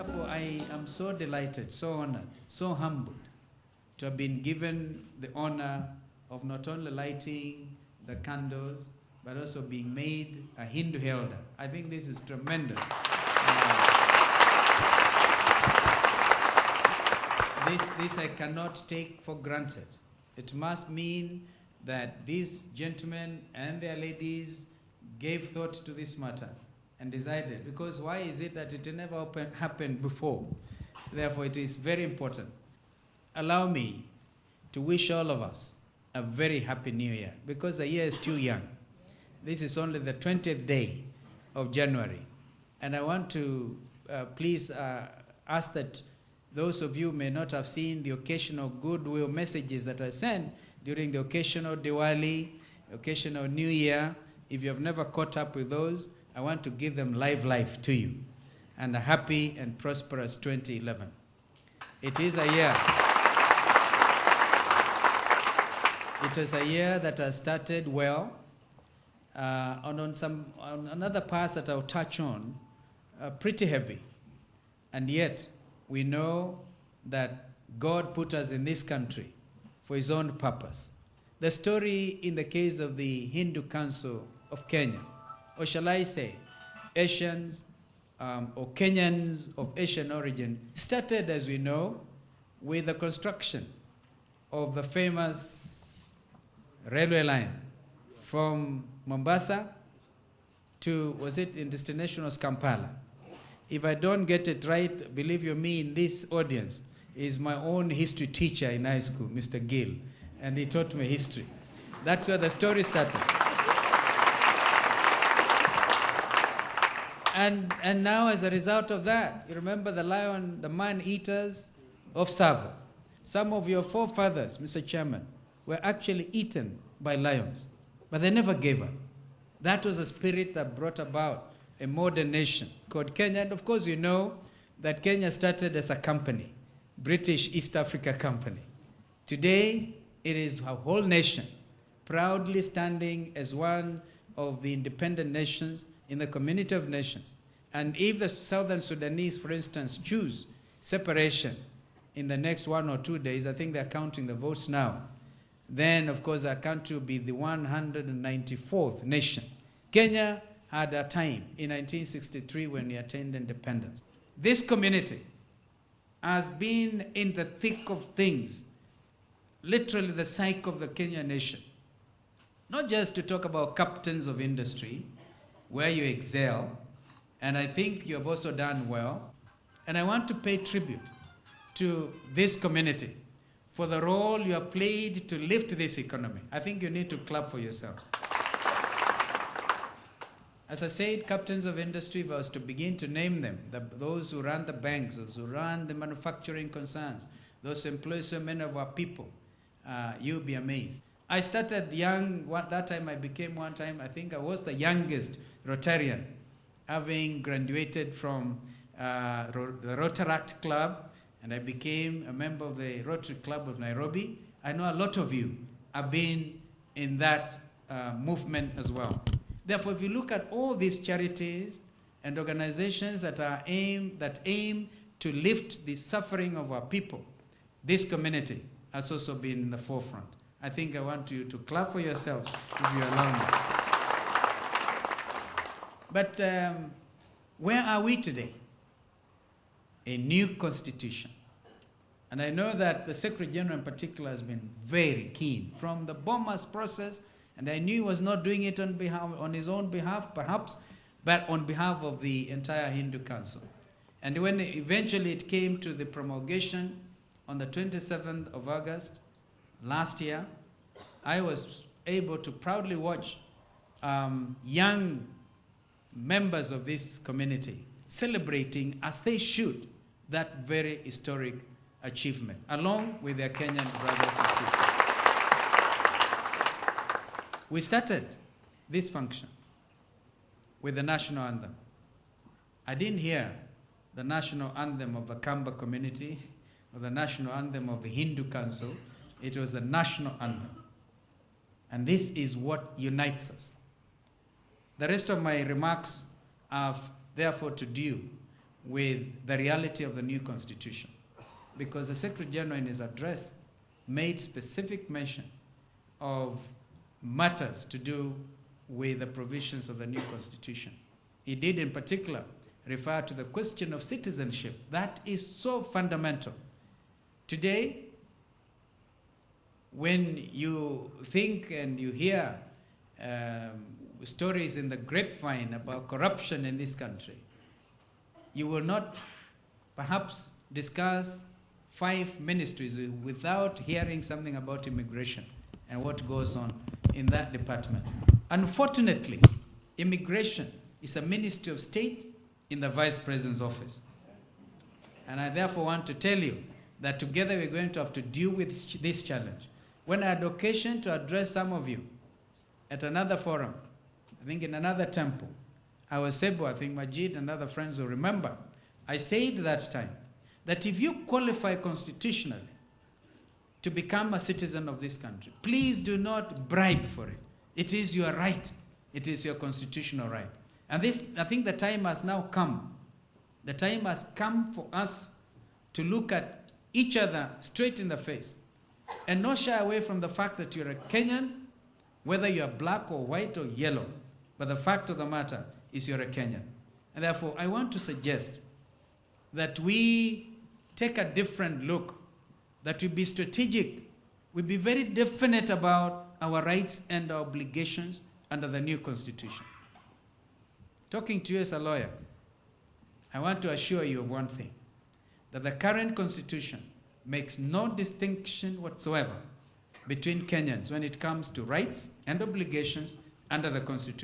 therefore, I am so delighted, so honored, so humbled to have been given the honor of not only lighting the candles, but also being made a Hindu elder. I think this is tremendous. This I cannot take for granted. It must mean that these gentlemen and their ladies gave thought to this matter and decided, because why is it that it never happened before? Therefore, it is very important. Allow me to wish all of us a very happy new year, because the year is too young. This is only the 20th day of January. And I want to please ask that those of you may not have seen the occasional goodwill messages that I sent during the occasional Diwali, occasional New Year. If you have never caught up with those, I want to give them life to you, and a happy and prosperous 2011. It is a year. It is a year that has started well, on another parts that I'll touch on, pretty heavy, and yet we know that God put us in this country for His own purpose. The story in the case of the Hindu Council of Kenya, or shall I say, Asians or Kenyans of Asian origin, started, as we know, with the construction of the famous railway line from Mombasa to, was it in destination was Kampala? If I don't get it right, believe you me, in this audience is my own history teacher in high school, Mr. Gill, and he taught me history. That's where the story started. And now, as a result of that, you remember the man-eaters of Savo. Some of your forefathers, Mr. Chairman, were actually eaten by lions, but they never gave up. That was a spirit that brought about a modern nation called Kenya. And of course, you know that Kenya started as a company, British East Africa Company. Today, it is a whole nation, proudly standing as one of the independent nations in the community of nations. And if the Southern Sudanese, for instance, choose separation in the next 1 or 2 days, I think they're counting the votes now, then of course our country will be the 194th nation. Kenya had a time in 1963 when we attained independence. This community has been in the thick of things, literally the psyche of the Kenyan nation. Not just to talk about captains of industry, where you excel, and I think you have also done well. And I want to pay tribute to this community for the role you have played to lift this economy. I think you need to clap for yourselves. As I said, captains of industry, if I was to begin to name them, those who run the banks, those who run the manufacturing concerns, those who employ so many of our people, you'll be amazed. I started young. That time I became I think I was the youngest Rotarian, having graduated from the Rotaract Club, and I became a member of the Rotary Club of Nairobi. I know a lot of you have been in that movement as well. Therefore, if you look at all these charities and organizations that aim to lift the suffering of our people, this community has also been in the forefront. I think I want you to clap for yourselves if you allow me. But where are we today? A new constitution. And I know that the Secretary General in particular has been very keen from the Bomas process, and I knew he was not doing it on his own behalf, perhaps, but on behalf of the entire Hindu Council. And when eventually it came to the promulgation on the 27th of August last year, I was able to proudly watch young members of this community celebrating, as they should, that very historic achievement, along with their Kenyan brothers and sisters. We started this function with the national anthem. I didn't hear the national anthem of the Kamba community or the national anthem of the Hindu Council. It was the national anthem. And this is what unites us. The rest of my remarks are therefore to do with the reality of the new constitution, because the Secretary General in his address made specific mention of matters to do with the provisions of the new constitution. He did in particular refer to the question of citizenship. That is so fundamental. Today, when you think and you hear stories in the grapevine about corruption in this country, you will not perhaps discuss 5 ministries without hearing something about immigration and what goes on in that department. Unfortunately, immigration is a ministry of state in the Vice President's office. And I therefore want to tell you that together we're going to have to deal with this challenge. When I had occasion to address some of you at another forum, I think in another temple, I was able, I think Majid and other friends will remember, I said that time that if you qualify constitutionally to become a citizen of this country, please do not bribe for it. It is your right. It is your constitutional right. And this, I think the time has now come. The time has come for us to look at each other straight in the face and not shy away from the fact that you're a Kenyan, whether you're black or white or yellow. But the fact of the matter is you're a Kenyan. And therefore, I want to suggest that we take a different look, that we be strategic, we be very definite about our rights and our obligations under the new constitution. Talking to you as a lawyer, I want to assure you of one thing, that the current constitution makes no distinction whatsoever between Kenyans when it comes to rights and obligations under the constitution.